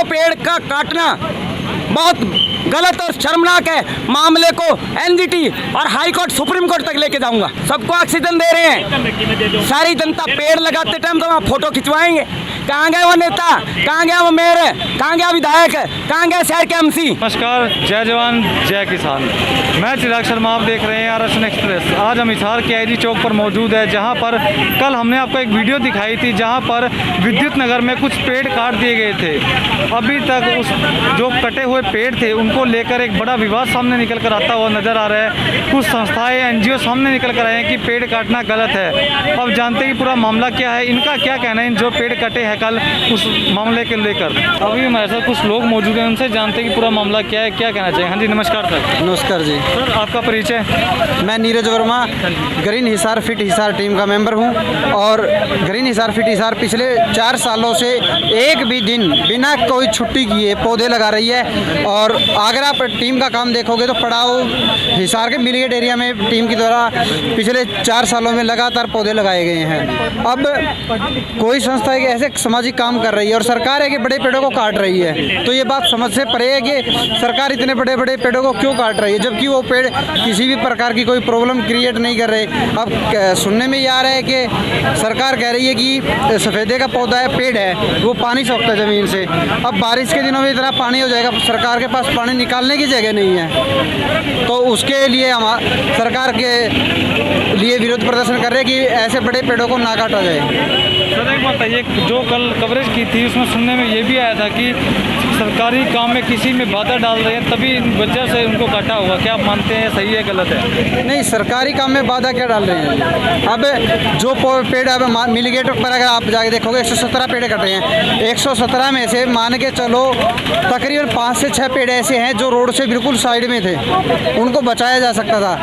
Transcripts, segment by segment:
पेड़ का काटना बहुत गलत और शर्मनाक है। मामले को एनजीटी और हाई कोर्ट सुप्रीम कोर्ट तक लेके जाऊंगा। सबको ऑक्सीजन दे रहे हैं, सारी जनता पेड़ लगाते टाइम तो वहाँ फोटो खिंचवाएंगे। कहाँ गए वो नेता, कहाँ गया वो मेयर, कहाँ गया विधायक, कहाँ गया शहर के एमसी। नमस्कार, जय जवान जय किसान। मैं चिराग शर्मा, आप देख रहे हैं आरक्षण एक्सप्रेस। आज हम हिसार के आईजी चौक पर मौजूद है, जहां पर कल हमने आपको एक वीडियो दिखाई थी जहां पर विद्युत नगर में कुछ पेड़ काट दिए गए थे। अभी तक उस जो कटे हुए पेड़ थे उनको लेकर एक बड़ा विवाद सामने निकल कर आता हुआ नजर आ रहा है। कुछ संस्थाएं, एनजीओ सामने निकल कर आए हैं कि पेड़ काटना गलत है। अब जानते हैं कि पूरा मामला क्या है, इनका क्या कहना है जो पेड़ कटे हैं कल उस मामले के लेकर। अभी हमारे साथ कुछ लोग मौजूद हैं, उनसे जानते हैं कि पूरा मामला क्या है, क्या कहना चाहिए। हाँ जी, नमस्कार सर। नमस्कार जी। सर, आपका परिचय। मैं Neeraj Verma, green Hisar fit Hisar team का मेंबर हूं और ग्रीन हिसार फिट हिसार पिछले 4 सालों से एक भी दिन बिना कोई छुट्टी किए पौधे लगा रही है। और अगर आप टीम का काम देखोगे तो पड़ाव हिसार के मिलगेट एरिया में टीम के द्वारा पिछले 4 सालों में लगातार पौधे लगाए गए हैं। अब कोई संस्था एक ऐसे सामाजिक काम कर रही है और सरकार है कि बड़े पेड़ों को काट रही है, तो ये बात समझ से परे है कि सरकार इतने बड़े बड़े पेड़ों को क्यों काट रही है, जबकि वो पेड़ किसी भी प्रकार की कोई प्रॉब्लम क्रिएट नहीं कर रहे। अब सुनने में ये आ रहा है कि सरकार कह रही है कि सफ़ेदे का पौधा है, पेड़ है, वो पानी सोखता है ज़मीन से। अब बारिश के दिनों में इतना पानी हो जाएगा, सरकार के पास पानी निकालने की जगह नहीं है। तो उसके लिए हम सरकार के लिए विरोध प्रदर्शन कर रहे हैं कि ऐसे बड़े पेड़ों को ना काटा जाए। सर, एक बताइए, जो कल कवरेज की थी उसमें सुनने में ये भी आया था कि सरकारी काम में किसी में बाधा डाल रहे हैं, तभी वजह से उनको काटा होगा। क्या आप मानते हैं सही है गलत है? नहीं, सरकारी काम में बाधा क्या डाल रहे हैं। अब जो पेड़ अब मिलगेट पर अगर आप जाके देखोगे 117 पेड़ कटे हैं। 117 में से मान के चलो तकरीबन 5 से 6 पेड़ ऐसे हैं जो रोड से बिल्कुल साइड में थे, उनको बचाया जा सकता था,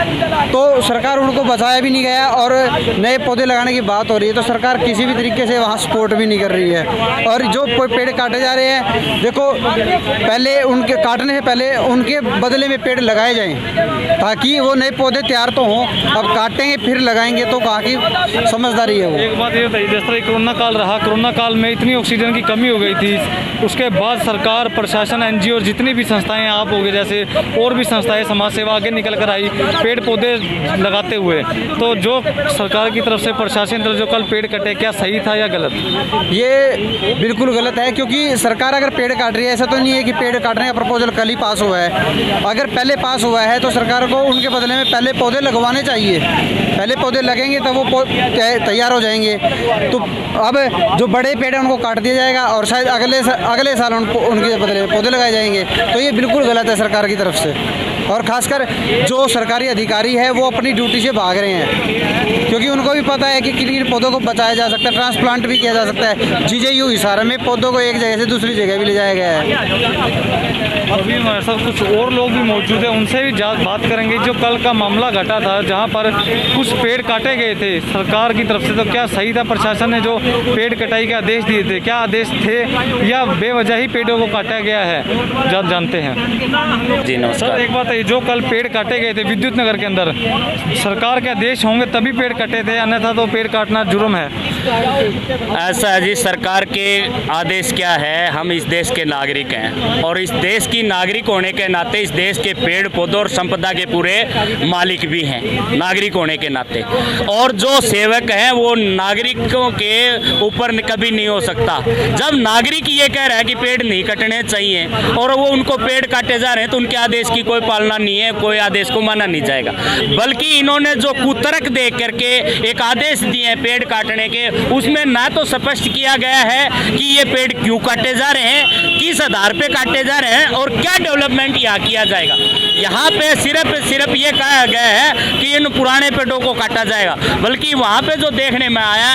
तो सरकार उनको बचाया भी नहीं गया और नए पौधे लगाने की बात हो रही है तो सरकार किसी भी तरीके से वहाँ सपोर्ट भी नहीं कर रही है। और जो पेड़ काटे जा रहे हैं, देखो पहले उनके काटने से पहले उनके बदले में पेड़ लगाए जाएं ताकि वो नए पौधे तैयार तो हों। अब काटेंगे फिर लगाएंगे तो कहाँ की समझदारी है वो। एक बात ये बताइए, जिस तरह कोरोना काल रहा, कोरोना काल में इतनी ऑक्सीजन की कमी हो गई थी, उसके बाद सरकार, प्रशासन, एनजीओ, जितनी भी संस्थाएं आप हो गए जैसे और भी संस्थाएं समाज सेवा आगे निकल कर आई पेड़ पौधे लगाते हुए, तो जो सरकार की तरफ से, प्रशासन की तरफ जो कल पेड़ कटे, क्या सही था या गलत? ये बिल्कुल गलत है, क्योंकि सरकार अगर पेड़ काट रही है, ऐसा तो नहीं है कि पेड़ काटने का प्रपोजल कल ही पास हुआ है। अगर पहले पास हुआ है तो सरकार को उनके बदले में पहले पौधे लगवाने चाहिए। पहले पौधे लगेंगे तब वो तैयार हो जाएंगे। तो अब जो बड़े पेड़ हैं उनको काट दिया जाएगा और शायद अगले साल उनके बदले में पौधे लगाए जाएंगे, तो ये बिल्कुल गलत है सरकार की तरफ से। और खासकर जो सरकारी अधिकारी है वो अपनी ड्यूटी से भाग रहे हैं, क्योंकि उनको भी पता है कि किन पौधों को बचाया जा सकता है, ट्रांसप्लांट भी किया जा सकता है। जीजेयू हिसार में पौधों को एक जगह से दूसरी जगह भी ले जाया गया है। अभी हमारे साथ कुछ और लोग भी मौजूद हैं, उनसे भी बात करेंगे। जो कल का मामला घटा था जहां पर कुछ पेड़ काटे गए थे सरकार की तरफ से, तो क्या सही था प्रशासन ने जो पेड़ कटाई के आदेश दिए थे, क्या आदेश थे या बेवजह ही पेड़ों को काटा गया है, जानते हैं? जी नमस्कार। सर, एक बात है, जो कल पेड़ काटे गए थे विद्युत नगर के अंदर, सरकार के आदेश होंगे तभी पेड़ कटे थे, अन्यथा तो पेड़ काटना जुर्म है। ऐसा है जी, सरकार के आदेश क्या है, हम इस देश के नागरिक हैं और इस देश की नागरिक होने के नाते इस देश के पेड़ पौधों और संपदा के पूरे मालिक भी हैं, नागरिक होने के नाते। और जो सेवक हैं वो नागरिकों के ऊपर कभी नहीं हो सकता। जब नागरिक ये कह रहा है कि पेड़ नहीं कटने चाहिए और वो उनको पेड़ काटे जा रहे हैं तो उनके आदेश की कोई पालना नहीं है, कोई आदेश को माना नहीं जाएगा। बल्कि इन्होंने जो कुतर्क दे करके एक आदेश दिए हैं पेड़ काटने के, उसमें ना तो स्पष्ट किया गया है कि ये पेड़ क्यों काटे जा रहे हैं, किस आधार पे काटे जा रहे हैं और क्या डेवलपमेंट यहाँ किया जाएगा। यहाँ पे सिर्फ ये कहा गया है कि इन पुराने पेड़ों को काटा जाएगा, बल्कि वहाँ पे जो देखने में आया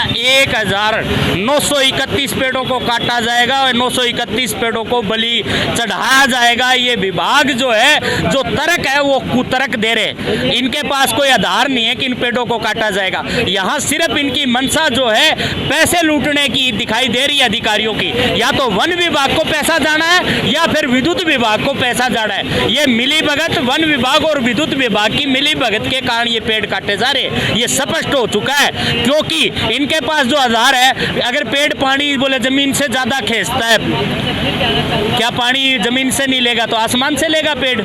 1931 पेड़ों को काटा जाएगा और 931 पेड़ों को बलि चढ़ाया जाएगा। ये विभाग जो है, जो तर्क है वो कुतर्क दे रहे, इनके पास कोई आधार नहीं है कि इन पेड़ों को काटा जाएगा। यहाँ सिर्फ इनकी मंशा जो है पैसे लूटने की दिखाई दे रही है अधिकारियों की। या तो वन विभाग को पैसा जाना है या फिर विद्युत विभाग को पैसा जाना है। ये मिली भगत साथ वन विभाग और विद्युत विभाग की मिली भगत के कारण ये पेड़ काटे जा रहे, ये स्पष्ट हो चुका है। क्योंकि इनके पास जो आधार है, अगर पेड़ पानी बोले जमीन से ज्यादा खींचता है, क्या पानी जमीन से नहीं लेगा तो आसमान से लेगा पेड़।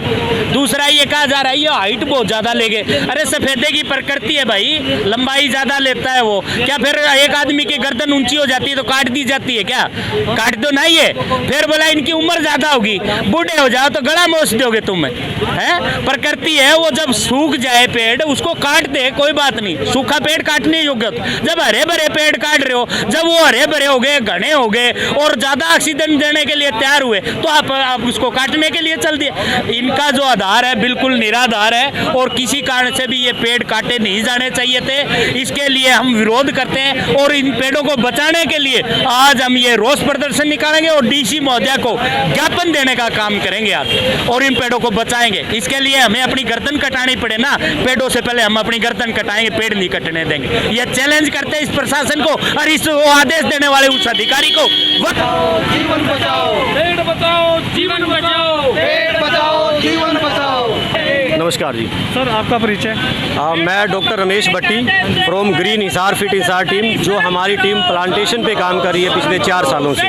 दूसरा ये कहा जा रहा है ये हाइट बहुत ज्यादा लेंगे, अरे सफेदे की प्रकृति है भाई, लंबाई ज्यादा लेता है वो, क्या फिर एक आदमी की गर्दन ऊंची हो जाती है तो काट दी जाती है क्या? काट दो नहीं है। फिर बोला इनकी उम्र ज्यादा होगी, बूढ़े हो जाओ तो गला मोच दोगे तुम, है प्रकृति है वो, जब सूख जाए पेड़ उसको काट दे, कोई बात नहीं, सूखा पेड़ काटने योग्य। जब हरे भरे पेड़ काट रहे हो, जब वो हरे भरे हो गए, घने हो गए और ज्यादा ऑक्सीजन देने के लिए तैयार हुए तो आप उसको काटने के लिए चल दिए। इनका जो आधार है बिल्कुल निराधार है और किसी कारण से भी ये पेड़ काटे नहीं जाने चाहिए थे। इसके लिए हम विरोध करते हैं और इन पेड़ों को बचाने के लिए आज हम ये रोष प्रदर्शन निकालेंगे और डीसी महोदया को ज्ञापन देने का काम करेंगे आज और इन पेड़ों को बचाएंगे। इसके लिए हमें अपनी गर्दन कटानी पड़े ना, पेड़ों से पहले हम अपनी गर्दन कटाएंगे, पेड़ नहीं कटने देंगे। ये चैलेंज करते हैं इस प्रशासन को और इस आदेश देने वाले उस अधिकारी को। जीवन बचाओ, पेड़ बचाओ, जीवन बचाओ, पेड़ बचाओ, जीवन बचाओ। नमस्कार जी। सर आपका परिचय? मैं doctor Ramesh Bhatti from green Hisar fit Hisar team, जो हमारी टीम प्लांटेशन पे काम कर रही है पिछले 4 सालों से,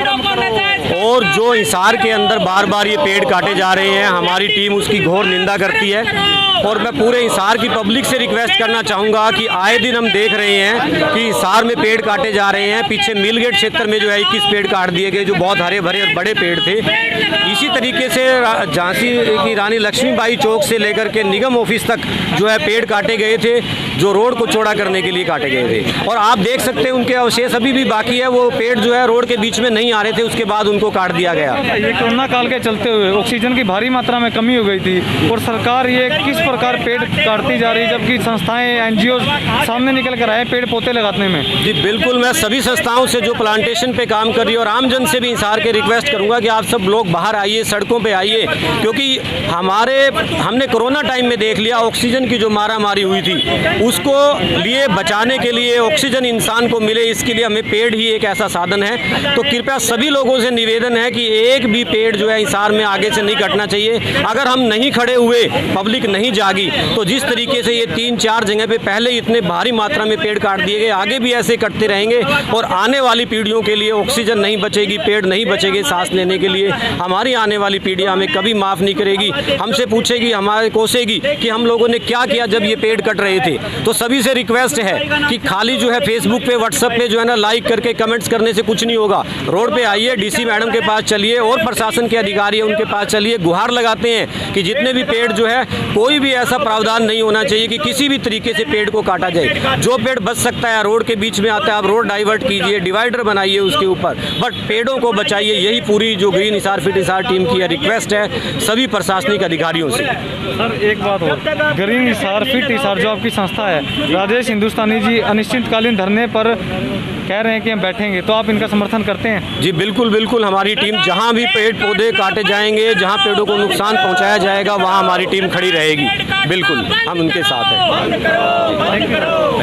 और जो हिसार के अंदर बार बार ये पेड़ काटे जा रहे हैं, हमारी टीम उसकी घोर निंदा करती है। और मैं पूरे हिसार की पब्लिक से रिक्वेस्ट करना चाहूँगा कि आए दिन हम देख रहे हैं कि हिसार में पेड़ काटे जा रहे हैं। पीछे मिलगेट क्षेत्र में जो है 21 पेड़ काट दिए गए, जो बहुत हरे भरे और बड़े पेड़ थे। इसी तरीके से झांसी की रानी लक्ष्मीबाई चौक से लेकर के निगम ऑफिस तक जो है पेड़ काटे गए थे, जो रोड को चौड़ा करने के लिए काटे गए थे। और आप देख सकते हैं उनके अवशेष अभी भी बाकी है, वो पेड़ जो है रोड के बीच में नहीं आ रहे थे, उसके बाद उनको काट दिया गया। ये कोरोना काल के चलते हुए ऑक्सीजन की भारी मात्रा में कमी हो गई थी और सरकार ये किस प्रकार पेड़ काटती जा रही है, जबकि संस्थाएं एनजीओ सामने निकल कर आए पेड़ पौधे लगाने में। जी बिल्कुल, मैं सभी संस्थाओं से जो प्लांटेशन पे काम कर रही है और आमजन से भी हिसार के रिक्वेस्ट करूंगा कि आप सब लोग बाहर आइए, सड़कों पे आइए, क्योंकि हमने कोरोना टाइम में देख लिया ऑक्सीजन की जो मारामारी हुई थी, उसको लिए बचाने के लिए ऑक्सीजन इंसान को मिले, इसके लिए हमें पेड़ ही एक ऐसा साधन है। तो कृपया सभी लोगों से निवेदन है कि एक भी पेड़ जो है हिसार में आगे से नहीं कटना चाहिए। अगर हम नहीं खड़े हुए, पब्लिक नहीं जागी, तो जिस तरीके से ये 3-4 जगह पे पहले इतने भारी मात्रा में पेड़ काट दिए गए, आगे भी ऐसे कटते रहेंगे और आने वाली पीढ़ियों के लिए ऑक्सीजन नहीं बचेगी, पेड़ नहीं बचेंगे सांस लेने के लिए। हमारी आने वाली पीढ़ियाँ हमें कभी माफ़ नहीं करेगी, हमसे पूछेगी, हमारे कोसेगी कि हम लोगों ने क्या किया जब ये पेड़ कट रहे थे। तो सभी से रिक्वेस्ट है कि खाली जो है फेसबुक पे, व्हाट्सएप पे जो है ना लाइक करके कमेंट्स करने से कुछ नहीं होगा। रोड पे आइए, डीसी मैडम के पास चलिए और प्रशासन के अधिकारी है उनके पास चलिए, गुहार लगाते हैं कि जितने भी पेड़ जो है, कोई भी ऐसा प्रावधान नहीं होना चाहिए कि किसी भी तरीके से पेड़ को काटा जाए। जो पेड़ बच सकता है, रोड के बीच में आता है, आप रोड डाइवर्ट कीजिए, डिवाइडर बनाइए उसके ऊपर, बट पेड़ों को बचाइए। यही पूरी जो green Hisar fit Hisar team की रिक्वेस्ट है सभी प्रशासनिक अधिकारियों से। सर एक बात और, ग्रीन हिसार फिट हिसार जो आपकी संस्था है, राजेश हिंदुस्तानी जी अनिश्चितकालीन धरने पर कह रहे हैं कि हम बैठेंगे, तो आप इनका समर्थन करते हैं? जी बिल्कुल बिल्कुल, हमारी टीम जहां भी पेड़ पौधे काटे जाएंगे, जहां पेड़ों को नुकसान पहुंचाया जाएगा, वहां हमारी टीम खड़ी रहेगी। बिल्कुल हम उनके साथ हैं।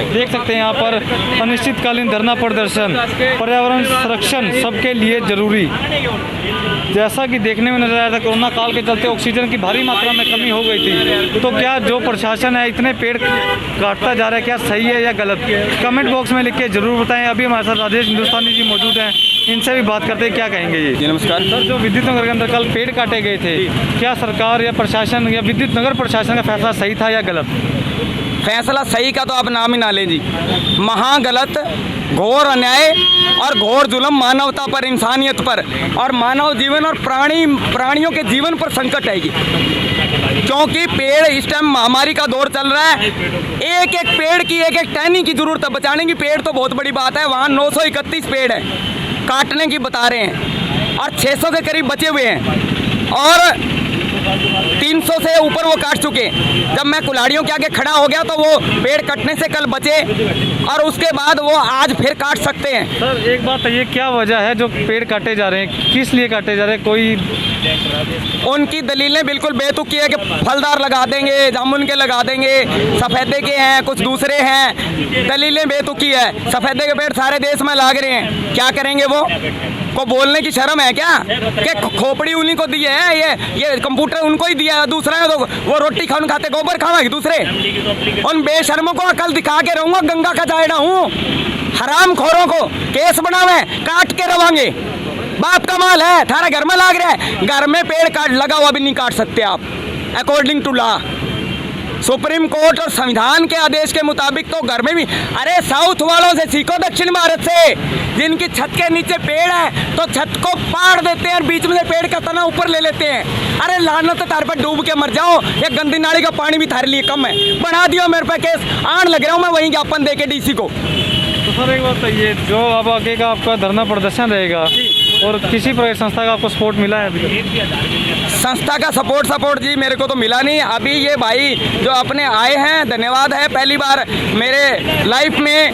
देख सकते हैं यहाँ पर अनिश्चितकालीन धरना प्रदर्शन, पर्यावरण संरक्षण सबके लिए जरूरी। जैसा कि देखने में नजर आया था, कोरोना काल के चलते ऑक्सीजन की भारी मात्रा में कमी हो गई थी, तो क्या जो प्रशासन है इतने पेड़ काटता जा रहा है, क्या सही है या गलत? कमेंट बॉक्स में लिख के जरूर बताएं। अभी हमारे साथ राजेश हिंदुस्तानी जी मौजूद हैं, इनसे भी बात करते हैं, क्या कहेंगे ये? जी नमस्कार सर, जो विद्युत नगर के अंदर कल पेड़ काटे गए थे, क्या सरकार या प्रशासन या विद्युत नगर प्रशासन का फैसला सही था या गलत? फैसला सही का तो आप नाम ही ना लें जी, महागलत, घोर अन्याय और घोर जुल्म मानवता पर, इंसानियत पर और मानव जीवन और प्राणियों के जीवन पर संकट है ये। क्योंकि पेड़ इस टाइम महामारी का दौर चल रहा है, एक एक पेड़ की एक एक टहनी की जरूरत है बचाने की। पेड़ तो बहुत बड़ी बात है, वहाँ 931 पेड़ है काटने की बता रहे हैं और 600 के करीब बचे हुए हैं और 300 से ऊपर वो काट चुके। जब मैं कुल्हाड़ियों के आगे खड़ा हो गया तो वो पेड़ कटने से कल बचे और उसके बाद वो आज फिर काट सकते हैं। सर एक बात है, ये क्या वजह है जो पेड़ काटे जा रहे हैं, किस लिए काटे जा रहे हैं? कोई उनकी दलीलें बिल्कुल बेतुकी है कि फलदार लगा देंगे, जामुन के लगा देंगे, सफ़ेदे के हैं, कुछ दूसरे हैं। दलीलें बेतुकी है। सफ़ेदे के पेड़ सारे देश में लाग रहे हैं, क्या करेंगे वो? को बोलने की शर्म है क्या? कि खोपड़ी उन्हीं को दी है, ये कंप्यूटर उनको ही दिया है, दूसरा है तो वो रोटी खान खाते गोबर खाएंगे दूसरे। उन बेशर्मों को अकल दिखा के रहूँगा, गंगा का जायड़ा हूँ। हराम खोरों को केस बनावे, काट के रवांगे। बाप का माल है, थारा घर में लाग रहा है, घर में पेड़ काट लगा हुआ भी नहीं काट सकते आप according to law. Supreme court और संविधान के आदेश के मुताबिक तो घर में भी। अरे साउथ वालों से सीखो, दक्षिण भारत से, जिनकी छत के नीचे पेड़ है तो छत को पाड़ देते हैं और बीच में से पेड़ का तना ऊपर ले लेते हैं। अरे लानत तार पर डूब के मर जाओ, एक गंदी नाली का पानी भी थारे लिए कम है। बढ़ा दियो मेरे पे केस, आन लग रहा हूँ मैं वहीं ज्ञापन दे के डीसी को। तो सर एक बात बताइए, जो अब आगे का आपका धरना प्रदर्शन रहेगा और किसी प्राइवेट संस्था का आपको सपोर्ट मिला है अभी तक? संस्था का सपोर्ट जी मेरे को तो मिला नहीं। अभी ये भाई जो अपने आए हैं, धन्यवाद है, पहली बार मेरे लाइफ में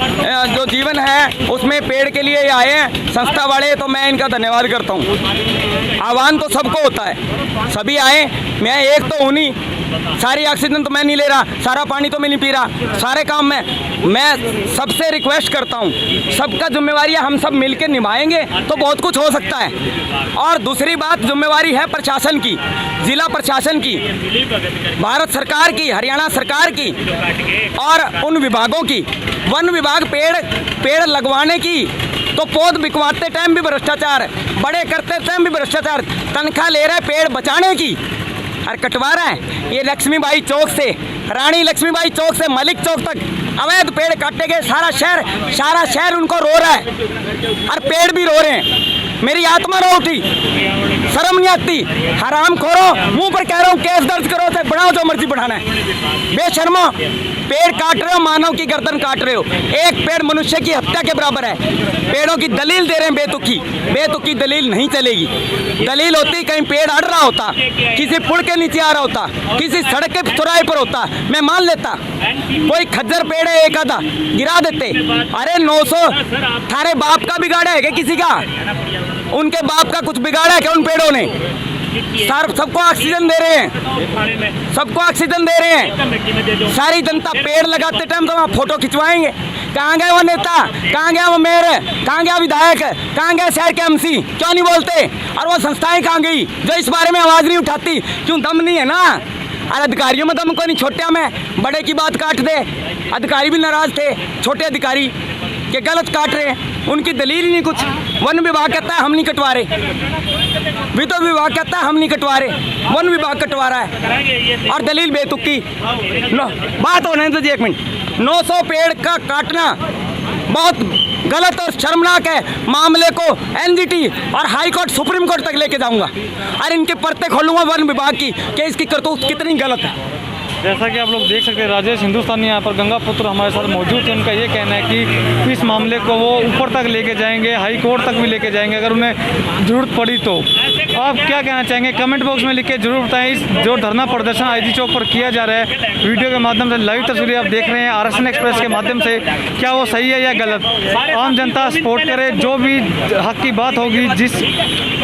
जो जीवन है उसमें पेड़ के लिए आए हैं संस्था वाले, तो मैं इनका धन्यवाद करता हूँ। आह्वान तो सबको होता है, सभी आए, मैं एक तो हूँ नहीं। सारी ऑक्सीजन तो मैं नहीं ले रहा, सारा पानी तो मैं नहीं पी रहा, सारे काम मैं सबसे रिक्वेस्ट करता हूँ, सबका जिम्मेवारी है, हम सब मिलकर निभाएंगे तो बहुत कुछ हो सकता है। और दूसरी बात जिम्मेवारी है प्रशासन की, जिला प्रशासन की, भारत सरकार की, हरियाणा सरकार की और उन विभागों की। वन विभाग पेड़ लगवाने की तो पौध बिकवाते टाइम भी भ्रष्टाचार, बड़े करते टाइम भी भ्रष्टाचार, तनख्वाह ले रहा है पेड़ बचाने की और कटवा रहा है। ये लक्ष्मीबाई चौक से, रानी लक्ष्मीबाई चौक से मलिक चौक तक अवैध पेड़ काटे गए। सारा शहर उनको रो रहा है और पेड़ भी रो रहे हैं। मेरी आत्मा रो उठी, शर्म नहीं आती। हराम खोरो, मुंह पर कह रहा हूँ, केस दर्ज करो, चाहे बढ़ाओ, जो मर्जी बढ़ाना है। बेशर्मो, पेड़ काट रहे हो, मानव की गर्दन काट रहे हो। एक पेड़ मनुष्य की हत्या के बराबर है। पेड़ों की दलील दे रहे हैं बेतुकी दलील नहीं चलेगी। दलील होती कहीं पेड़ अड़ रहा होता, किसी पुल के नीचे आ रहा होता, किसी सड़क के चौराहे पर होता, मैं मान लेता। कोई खज्जर पेड़ है एक आधा, गिरा देते। अरे 900 थारे बाप का बिगाड़ा है क्या किसी का? उनके बाप का कुछ बिगाड़ा है क्या उन पेड़ों ने? सबको ऑक्सीजन दे रहे हैं, सबको ऑक्सीजन दे रहे हैं। सारी जनता पेड़ लगाते टाइम तो वहाँ फोटो खिंचवाएंगे। कहाँ गए वो नेता, कहाँ गया वो मेयर, कहाँ गया विधायक, कहाँ गए शहर के एमसी, क्यों नहीं बोलते? और वो संस्थाएं कहाँ गई जो इस बारे में आवाज़ नहीं उठाती? क्यों? दम नहीं है ना। अरे अधिकारियों में दम को नहीं, छोटे में बड़े की बात काट दे। अधिकारी भी नाराज थे, छोटे अधिकारी के गलत काट रहे हैं, उनकी दलील ही नहीं कुछ। वन विभाग कहता है हम नहीं कटवा रहे, विद्युत विभाग कहता है हम नहीं कटवा रहे, वन विभाग कटवा रहा है और दलील बेतुकी। बात होने दो जी एक मिनट। 900 पेड़ का काटना बहुत गलत और शर्मनाक है। मामले को एनजीटी और हाई कोर्ट, सुप्रीम कोर्ट तक लेके जाऊंगा और इनके परते खोलूंगा वन विभाग की कि इसकी करतूत कितनी गलत है। जैसा कि आप लोग देख सकते हैं, राजेश हिंदुस्तानी यहाँ पर गंगा पुत्र हमारे साथ मौजूद है। उनका ये कहना है कि इस मामले को वो ऊपर तक लेके जाएंगे, हाई कोर्ट तक भी लेके जाएंगे अगर उन्हें ज़रूरत पड़ी तो। आप क्या कहना चाहेंगे? कमेंट बॉक्स में लिख के जरूर बताएं। इस जो धरना प्रदर्शन आईजी चौक पर किया जा रहा है, वीडियो के माध्यम से लाइव तस्वीरें आप देख रहे हैं आरएसएन एक्सप्रेस के माध्यम से, क्या वो सही है या गलत? आम जनता सपोर्ट करे, जो भी हक की बात होगी, जिस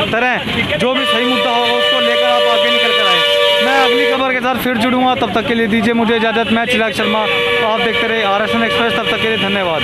तरह जो भी सही मुद्दा होगा उसको लेकर आप आगे निकल कर आए। मैं अगली खबर के साथ फिर जुड़ूंगा, तब तक के लिए दीजिए मुझे इजाज़त। मैं चिराग शर्मा, आप देखते रहे आरएसएन एक्सप्रेस। तब तक के लिए धन्यवाद।